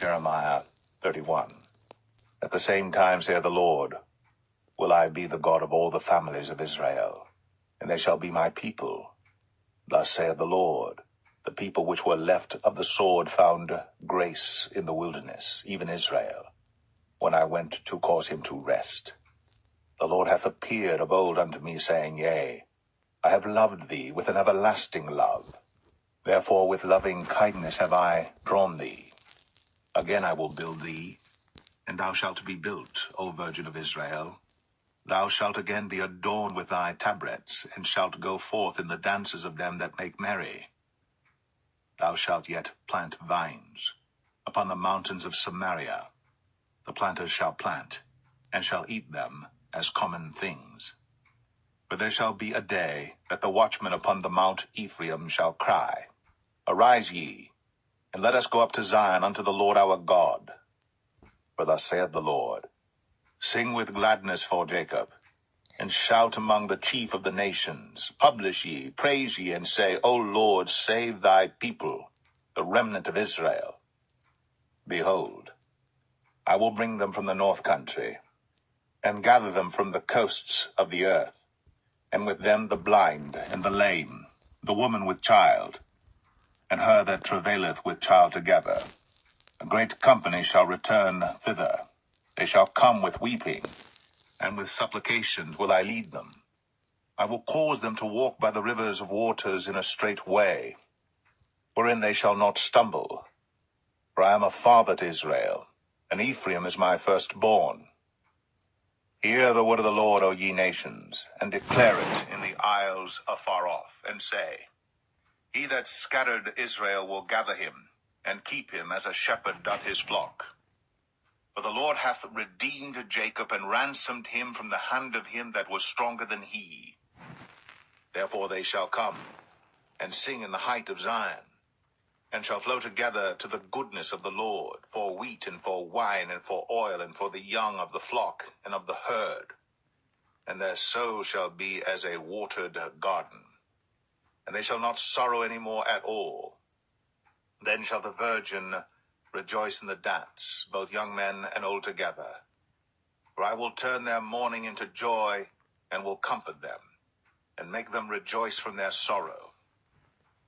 Jeremiah 31. At the same time, saith the Lord, will I be the God of all the families of Israel, and they shall be my people. Thus saith the Lord, the people which were left of the sword found grace in the wilderness, even Israel, when I went to cause him to rest. The Lord hath appeared of old unto me, saying, Yea, I have loved thee with an everlasting love. Therefore with loving kindness have I drawn thee. Again I will build thee, and thou shalt be built, O Virgin of Israel. Thou shalt again be adorned with thy tabrets, and shalt go forth in the dances of them that make merry. Thou shalt yet plant vines upon the mountains of Samaria. The planters shall plant, and shall eat them as common things. For there shall be a day that the watchmen upon the mount Ephraim shall cry, Arise ye, and let us go up to Zion unto the Lord our God. For thus saith the Lord, Sing with gladness for Jacob, and shout among the chief of the nations. Publish ye, praise ye, and say, O Lord, save thy people, the remnant of Israel. Behold, I will bring them from the north country, and gather them from the coasts of the earth, and with them the blind and the lame, the woman with child, and her that travaileth with child together. A great company shall return thither. They shall come with weeping, and with supplications will I lead them. I will cause them to walk by the rivers of waters in a straight way, wherein they shall not stumble. For I am a father to Israel, and Ephraim is my firstborn. Hear the word of the Lord, O ye nations, and declare it in the isles afar off, and say, He that scattered Israel will gather him, and keep him as a shepherd doth his flock. For the Lord hath redeemed Jacob, and ransomed him from the hand of him that was stronger than he. Therefore they shall come, and sing in the height of Zion, and shall flow together to the goodness of the Lord, for wheat, and for wine, and for oil, and for the young of the flock, and of the herd. And their soul shall be as a watered garden, and they shall not sorrow any more at all. Then shall the virgin rejoice in the dance, both young men and old together. For I will turn their mourning into joy, and will comfort them, and make them rejoice from their sorrow.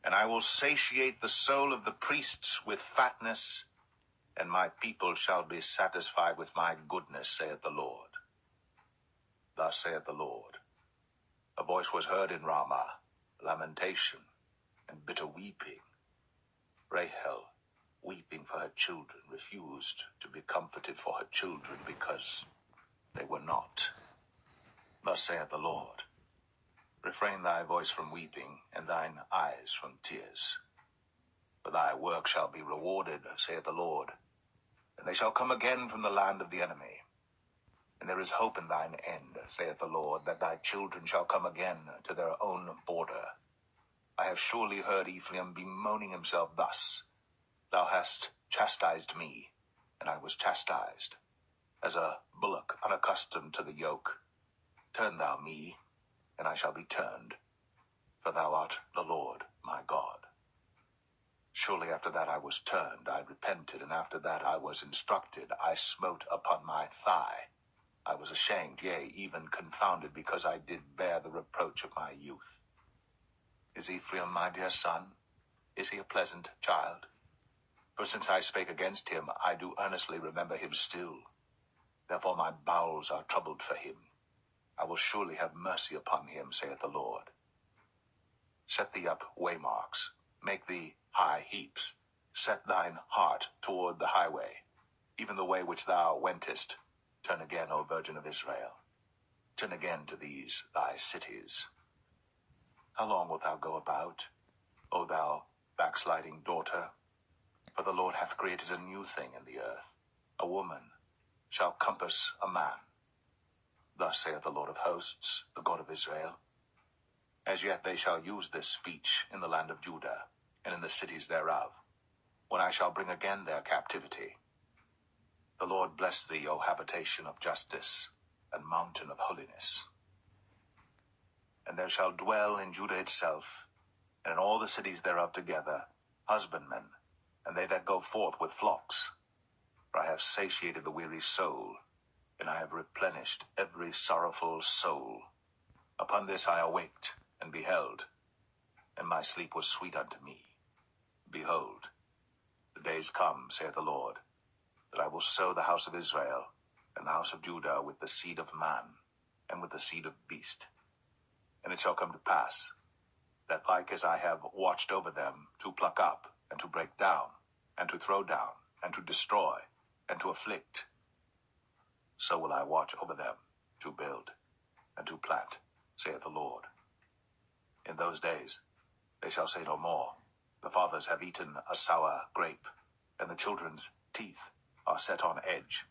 And I will satiate the soul of the priests with fatness, and my people shall be satisfied with my goodness, saith the Lord. Thus saith the Lord, a voice was heard in Ramah, lamentation and bitter weeping. Rahel, weeping for her children, refused to be comforted for her children, because they were not. Thus saith the Lord, refrain thy voice from weeping, and thine eyes from tears. For thy work shall be rewarded, saith the Lord, and they shall come again from the land of the enemy. And there is hope in thine end, saith the Lord, that thy children shall come again to their own border. I have surely heard Ephraim bemoaning himself thus, Thou hast chastised me, and I was chastised, as a bullock unaccustomed to the yoke. Turn thou me, and I shall be turned, for thou art the Lord my God. Surely after that I was turned, I repented, and after that I was instructed, I smote upon my thigh. I was ashamed, yea, even confounded, because I did bear the reproach of my youth. Is Ephraim my dear son? Is he a pleasant child? For since I spake against him, I do earnestly remember him still. Therefore my bowels are troubled for him. I will surely have mercy upon him, saith the Lord. Set thee up waymarks, make thee high heaps. Set thine heart toward the highway, even the way which thou wentest. Turn again, O Virgin of Israel. Turn again to these thy cities. How long wilt thou go about, O thou backsliding daughter? For the Lord hath created a new thing in the earth. A woman shall compass a man. Thus saith the Lord of hosts, the God of Israel. As yet they shall use this speech in the land of Judah, and in the cities thereof, when I shall bring again their captivity. The Lord bless thee, O habitation of justice, and mountain of holiness. And there shall dwell in Judah itself, and in all the cities thereof together, husbandmen, and they that go forth with flocks. For I have satiated the weary soul, and I have replenished every sorrowful soul. Upon this I awaked, and beheld, and my sleep was sweet unto me. Behold, the days come, saith the Lord, that I will sow the house of Israel and the house of Judah with the seed of man, and with the seed of beast. And it shall come to pass, that like as I have watched over them to pluck up, and to break down, and to throw down, and to destroy, and to afflict, so will I watch over them to build, and to plant, saith the Lord. In those days they shall say no more, the fathers have eaten a sour grape, and the children's teeth are set on edge.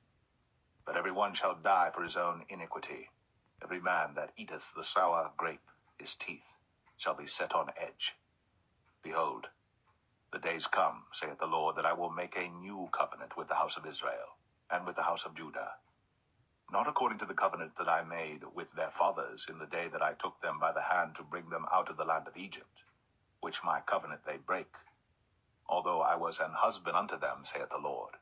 But every one shall die for his own iniquity. Every man that eateth the sour grape, his teeth shall be set on edge. Behold, the days come, saith the Lord, that I will make a new covenant with the house of Israel, and with the house of Judah, not according to the covenant that I made with their fathers in the day that I took them by the hand to bring them out of the land of Egypt, which my covenant they break, although I was an husband unto them, saith the Lord.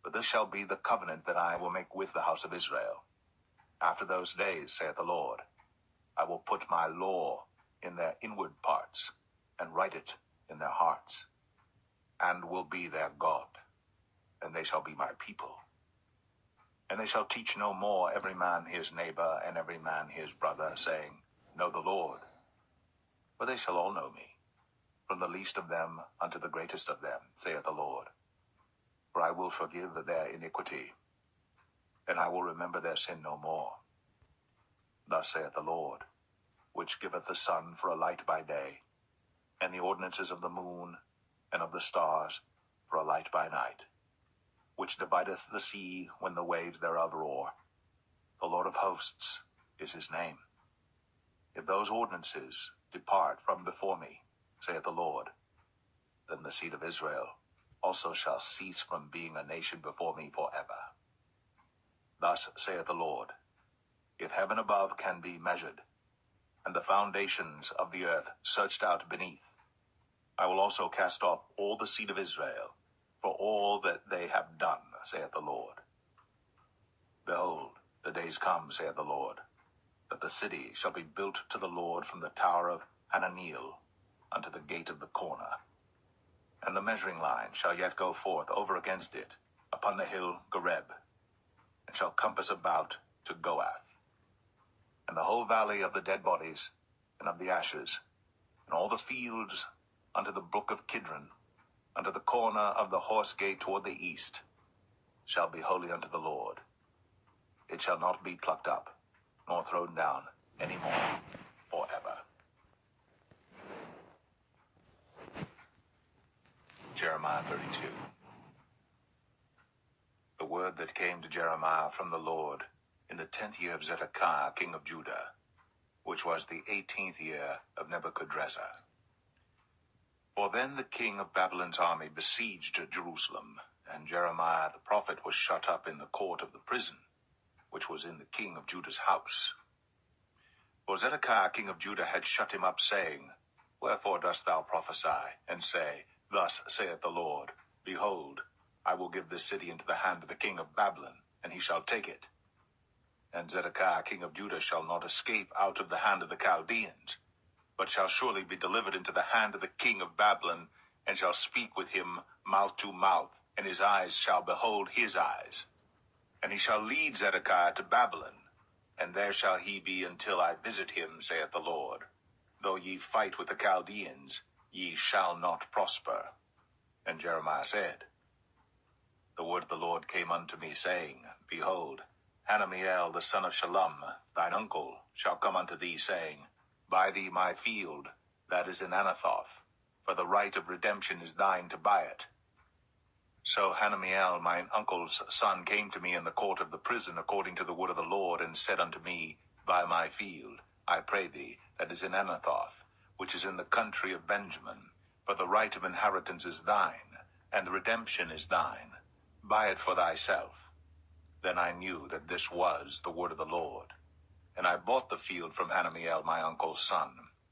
But this shall be the covenant that I will make with the house of Israel. After those days, saith the Lord, I will put my law in their inward parts, and write it in their hearts, and will be their God, and they shall be my people. And they shall teach no more every man his neighbor, and every man his brother, saying, Know the Lord. For they shall all know me, from the least of them unto the greatest of them, saith the Lord. For I will forgive their iniquity, and I will remember their sin no more. Thus saith the Lord, which giveth the sun for a light by day, and the ordinances of the moon and of the stars for a light by night, which divideth the sea when the waves thereof roar. The Lord of hosts is his name. If those ordinances depart from before me, saith the Lord, then the seed of Israel also shall cease from being a nation before me forever. Thus saith the Lord, if heaven above can be measured, and the foundations of the earth searched out beneath, I will also cast off all the seed of Israel for all that they have done, saith the Lord. Behold, the days come, saith the Lord, that the city shall be built to the Lord from the tower of Hananeel unto the gate of the corner. And the measuring line shall yet go forth over against it upon the hill Gareb, and shall compass about to Goath. And the whole valley of the dead bodies and of the ashes, and all the fields unto the brook of Kidron, unto the corner of the horse gate toward the east, shall be holy unto the Lord. It shall not be plucked up, nor thrown down any more, forever. Jeremiah 32. The word that came to Jeremiah from the Lord in the 10th year of Zedekiah king of Judah, which was the 18th year of Nebuchadrezzar. For then the king of Babylon's army besieged Jerusalem, and Jeremiah the prophet was shut up in the court of the prison, which was in the king of Judah's house. For Zedekiah king of Judah had shut him up, saying, Wherefore dost thou prophesy, and say, Thus saith the Lord, Behold, I will give this city into the hand of the king of Babylon, and he shall take it. And Zedekiah king of Judah shall not escape out of the hand of the Chaldeans, but shall surely be delivered into the hand of the king of Babylon, and shall speak with him mouth to mouth, and his eyes shall behold his eyes. And he shall lead Zedekiah to Babylon, and there shall he be until I visit him, saith the Lord. Though ye fight with the Chaldeans, ye shall not prosper. And Jeremiah said, The word of the Lord came unto me, saying, Behold, Hanamiel the son of Shallum, thine uncle, shall come unto thee, saying, Buy thee my field, that is in Anathoth, for the right of redemption is thine to buy it. So Hanamiel mine uncle's son came to me in the court of the prison according to the word of the Lord, and said unto me, Buy my field, I pray thee, that is in Anathoth, which is in the country of Benjamin, for the right of inheritance is thine, and the redemption is thine. Buy it for thyself. Then I knew that this was the word of the Lord. And I bought the field from Hanamiel my uncle's son,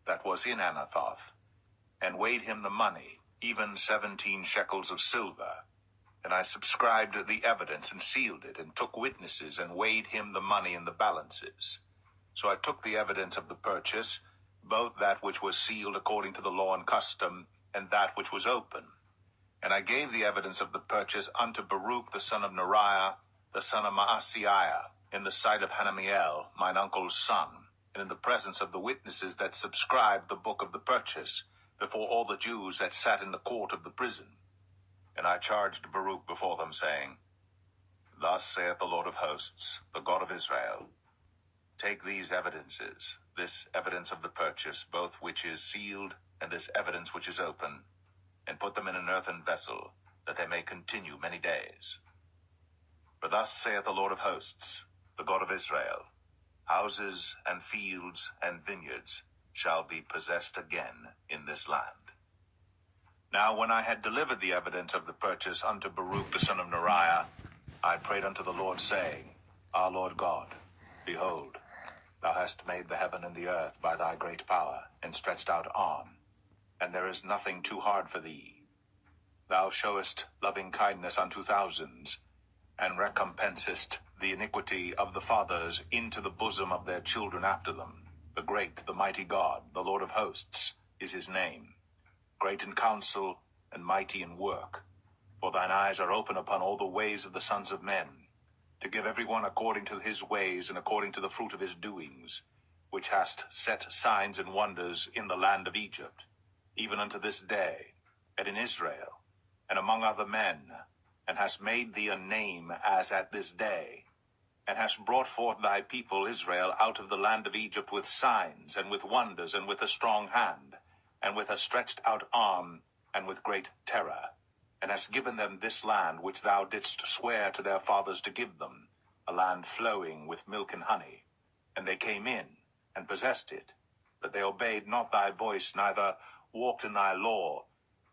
that was in Anathoth, and weighed him the money, even 17 shekels of silver. And I subscribed the evidence and sealed it, and took witnesses, and weighed him the money in the balances. So I took the evidence of the purchase, both that which was sealed according to the law and custom, and that which was open. And I gave the evidence of the purchase unto Baruch the son of Neriah, the son of Maaseiah, in the sight of Hanamiel, mine uncle's son, and in the presence of the witnesses that subscribed the book of the purchase, before all the Jews that sat in the court of the prison. And I charged Baruch before them, saying, Thus saith the Lord of hosts, the God of Israel, Take these evidences, this evidence of the purchase, both which is sealed, and this evidence which is open, and put them in an earthen vessel, that they may continue many days. For thus saith the Lord of hosts, the God of Israel, Houses and fields and vineyards shall be possessed again in this land. Now when I had delivered the evidence of the purchase unto Baruch the son of Neriah, I prayed unto the Lord, saying, Our Lord God, behold, thou hast made the heaven and the earth by thy great power, and stretched out arm, and there is nothing too hard for thee. Thou showest loving kindness unto thousands, and recompensest the iniquity of the fathers into the bosom of their children after them. The great, the mighty God, the Lord of hosts, is his name, great in counsel and mighty in work. For thine eyes are open upon all the ways of the sons of men, to give every one according to his ways and according to the fruit of his doings, which hast set signs and wonders in the land of Egypt, even unto this day, and in Israel, and among other men, and hast made thee a name as at this day, and hast brought forth thy people Israel out of the land of Egypt with signs, and with wonders, and with a strong hand, and with a stretched out arm, and with great terror, and hast given them this land which thou didst swear to their fathers to give them, a land flowing with milk and honey. And they came in, and possessed it, but they obeyed not thy voice, neither walked in thy law.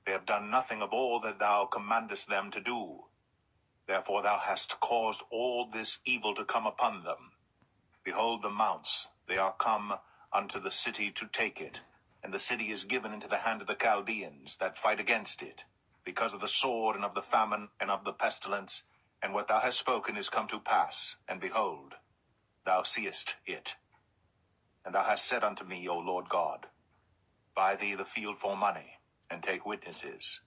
They have done nothing of all that thou commandest them to do. Therefore thou hast caused all this evil to come upon them. Behold the mounts, they are come unto the city to take it, and the city is given into the hand of the Chaldeans that fight against it, because of the sword, and of the famine, and of the pestilence, and what thou hast spoken is come to pass, and behold, thou seest it. And thou hast said unto me, O Lord God, Buy thee the field for money, and take witnesses,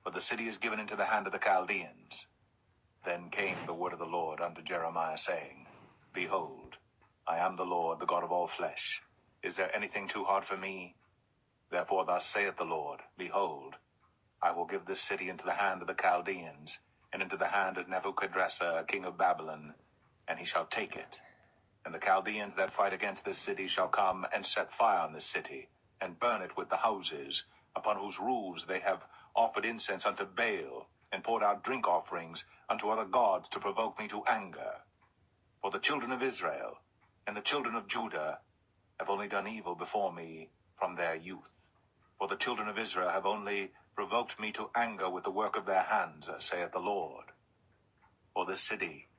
for the city is given into the hand of the Chaldeans. Then came the word of the Lord unto Jeremiah, saying, Behold, I am the Lord, the God of all flesh. Is there anything too hard for me? Therefore thus saith the Lord, Behold, I will give this city into the hand of the Chaldeans, and into the hand of Nebuchadrezzar, king of Babylon, and he shall take it. And the Chaldeans that fight against this city shall come and set fire on this city, and burn it with the houses, upon whose roofs they have offered incense unto Baal, and poured out drink offerings unto other gods to provoke me to anger. For the children of Israel and the children of Judah have only done evil before me from their youth. For the children of Israel have only provoked me to anger with the work of their hands, saith the Lord. For this city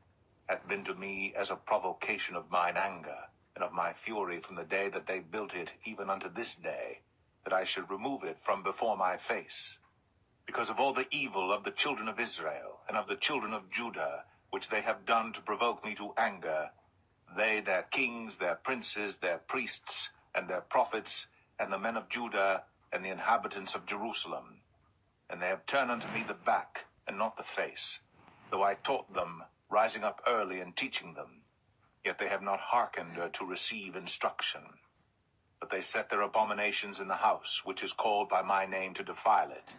hath been to me as a provocation of mine anger, and of my fury from the day that they built it, even unto this day, that I should remove it from before my face. Because of all the evil of the children of Israel, and of the children of Judah, which they have done to provoke me to anger, they, their kings, their princes, their priests, and their prophets, and the men of Judah, and the inhabitants of Jerusalem. And they have turned unto me the back, and not the face, though I taught them, rising up early and teaching them. Yet they have not hearkened to receive instruction. But they set their abominations in the house, which is called by my name, to defile it.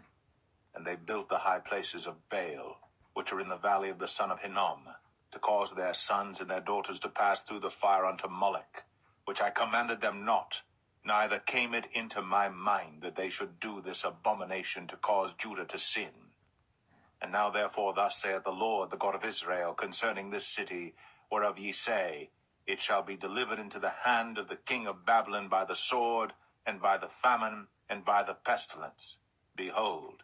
And they built the high places of Baal, which are in the valley of the son of Hinnom, to cause their sons and their daughters to pass through the fire unto Molech, which I commanded them not, neither came it into my mind that they should do this abomination to cause Judah to sin. And now therefore thus saith the Lord, the God of Israel, concerning this city, whereof ye say, It shall be delivered into the hand of the king of Babylon by the sword, and by the famine, and by the pestilence. Behold,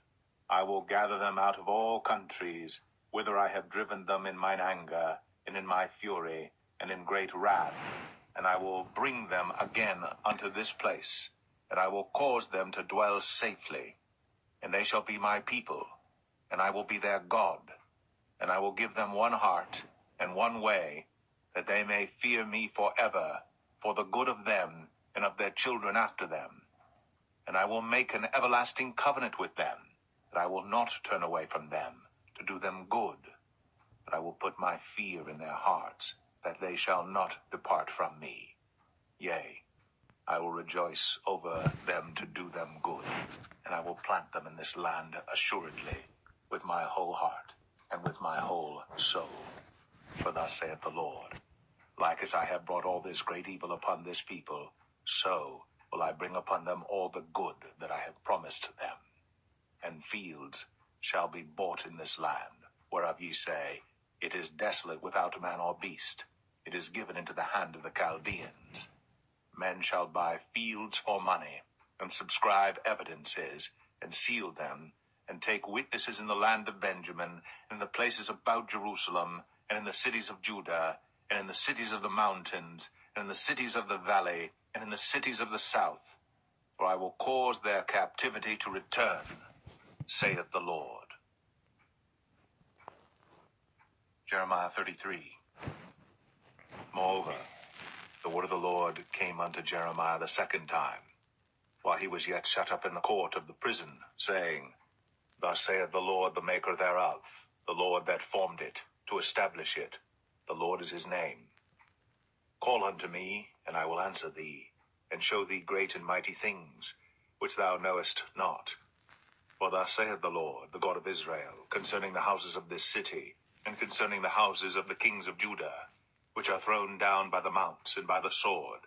I will gather them out of all countries, whither I have driven them in mine anger, and in my fury, and in great wrath, and I will bring them again unto this place, and I will cause them to dwell safely. And they shall be my people, and I will be their God. And I will give them one heart and one way, that they may fear me forever, for the good of them and of their children after them. And I will make an everlasting covenant with them, that I will not turn away from them, to do them good. But I will put my fear in their hearts, that they shall not depart from me. Yea, I will rejoice over them to do them good, and I will plant them in this land assuredly, with my whole heart, and with my whole soul. For thus saith the Lord, like as I have brought all this great evil upon this people, so will I bring upon them all the good that I have promised them. And fields shall be bought in this land, whereof ye say, It is desolate without man or beast, it is given into the hand of the Chaldeans. Men shall buy fields for money, and subscribe evidences, and seal them, and take witnesses in the land of Benjamin, and in the places about Jerusalem, and in the cities of Judah, and in the cities of the mountains, and in the cities of the valley, and in the cities of the south. For I will cause their captivity to return, saith the Lord. Jeremiah 33. Moreover, the word of the Lord came unto Jeremiah the second time, while he was yet shut up in the court of the prison, saying, Thus saith the Lord, the maker thereof, the Lord that formed it, to establish it. The Lord is his name. Call unto me, and I will answer thee, and show thee great and mighty things, which thou knowest not. For thus saith the Lord, the God of Israel, concerning the houses of this city, and concerning the houses of the kings of Judah, which are thrown down by the mounts and by the sword.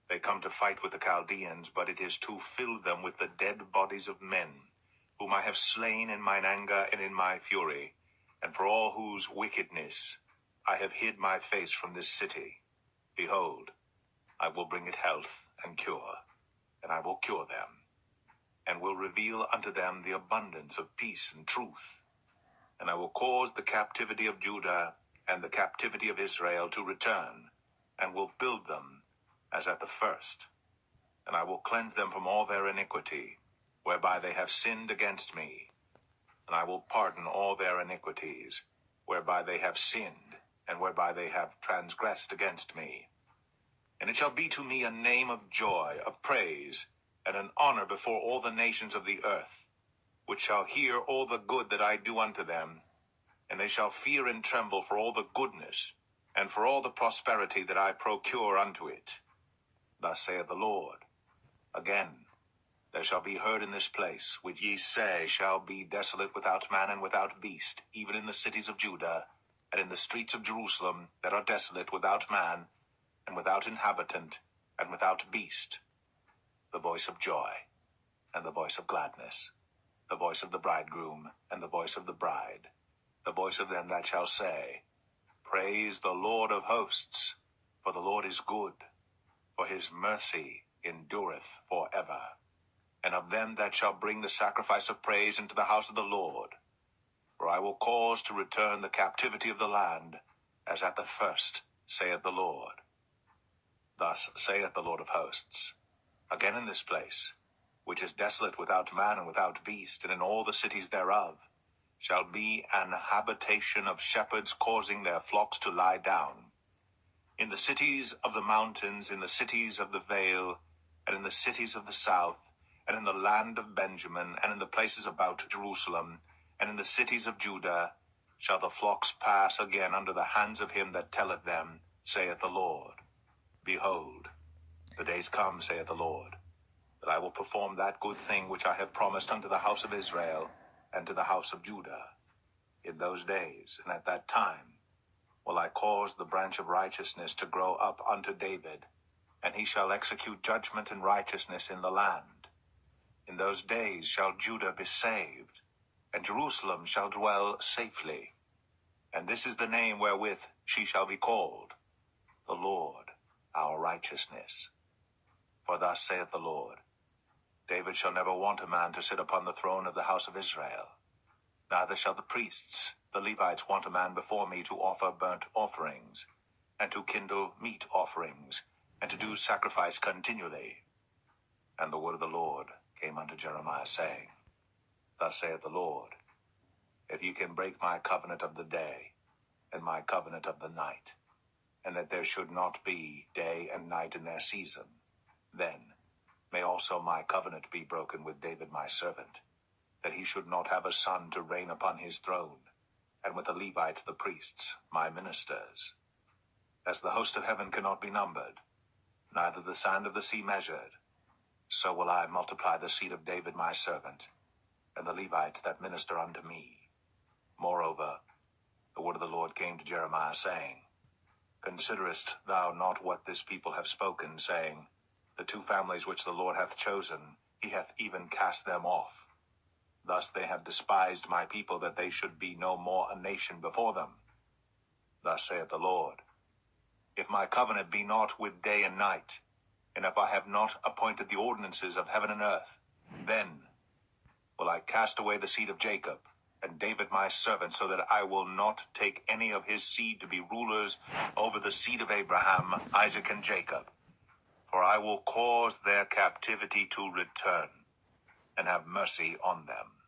They come to fight with the Chaldeans, but it is to fill them with the dead bodies of men, whom I have slain in mine anger and in my fury, and for all whose wickedness I have hid my face from this city. Behold, I will bring it health and cure, and I will cure them, and will reveal unto them the abundance of peace and truth. And I will cause the captivity of Judah and the captivity of Israel to return, and will build them as at the first. And I will cleanse them from all their iniquity, whereby they have sinned against me. And I will pardon all their iniquities, whereby they have sinned, and whereby they have transgressed against me. And it shall be to me a name of joy, of praise, and an honor before all the nations of the earth, which shall hear all the good that I do unto them, and they shall fear and tremble for all the goodness, and for all the prosperity that I procure unto it. Thus saith the Lord. Again, there shall be heard in this place, which ye say shall be desolate without man and without beast, even in the cities of Judah, and in the streets of Jerusalem that are desolate without man, and without inhabitant, and without beast, the voice of joy, and the voice of gladness, the voice of the bridegroom, and the voice of the bride, the voice of them that shall say, Praise the Lord of hosts, for the Lord is good, for his mercy endureth for ever. And of them that shall bring the sacrifice of praise into the house of the Lord. For I will cause to return the captivity of the land, as at the first, saith the Lord. Thus saith the Lord of hosts, again in this place, which is desolate without man and without beast, and in all the cities thereof, shall be an habitation of shepherds causing their flocks to lie down. In the cities of the mountains, in the cities of the vale, and in the cities of the south, and in the land of Benjamin, and in the places about Jerusalem, and in the cities of Judah, shall the flocks pass again under the hands of him that telleth them, saith the Lord. Behold, the days come, saith the Lord, that I will perform that good thing which I have promised unto the house of Israel, and to the house of Judah. In those days, and at that time, will I cause the branch of righteousness to grow up unto David, and he shall execute judgment and righteousness in the land. In those days shall Judah be saved, and Jerusalem shall dwell safely. And this is the name wherewith she shall be called, the Lord our righteousness. For thus saith the Lord, David shall never want a man to sit upon the throne of the house of Israel. Neither shall the priests, the Levites, want a man before me to offer burnt offerings, and to kindle meat offerings, and to do sacrifice continually. And the word of the Lord came unto Jeremiah, saying, Thus saith the Lord, if ye can break my covenant of the day, and my covenant of the night, and that there should not be day and night in their season, then may also my covenant be broken with David my servant, that he should not have a son to reign upon his throne, and with the Levites the priests, my ministers. As the host of heaven cannot be numbered, neither the sand of the sea measured, so will I multiply the seed of David my servant, and the Levites that minister unto me. Moreover, the word of the Lord came to Jeremiah, saying, Considerest thou not what this people have spoken, saying, The two families which the Lord hath chosen, he hath even cast them off. Thus they have despised my people, that they should be no more a nation before them. Thus saith the Lord, If my covenant be not with day and night, and if I have not appointed the ordinances of heaven and earth, then will I cast away the seed of Jacob, and David my servant, so that I will not take any of his seed to be rulers over the seed of Abraham, Isaac, and Jacob. For I will cause their captivity to return, and have mercy on them.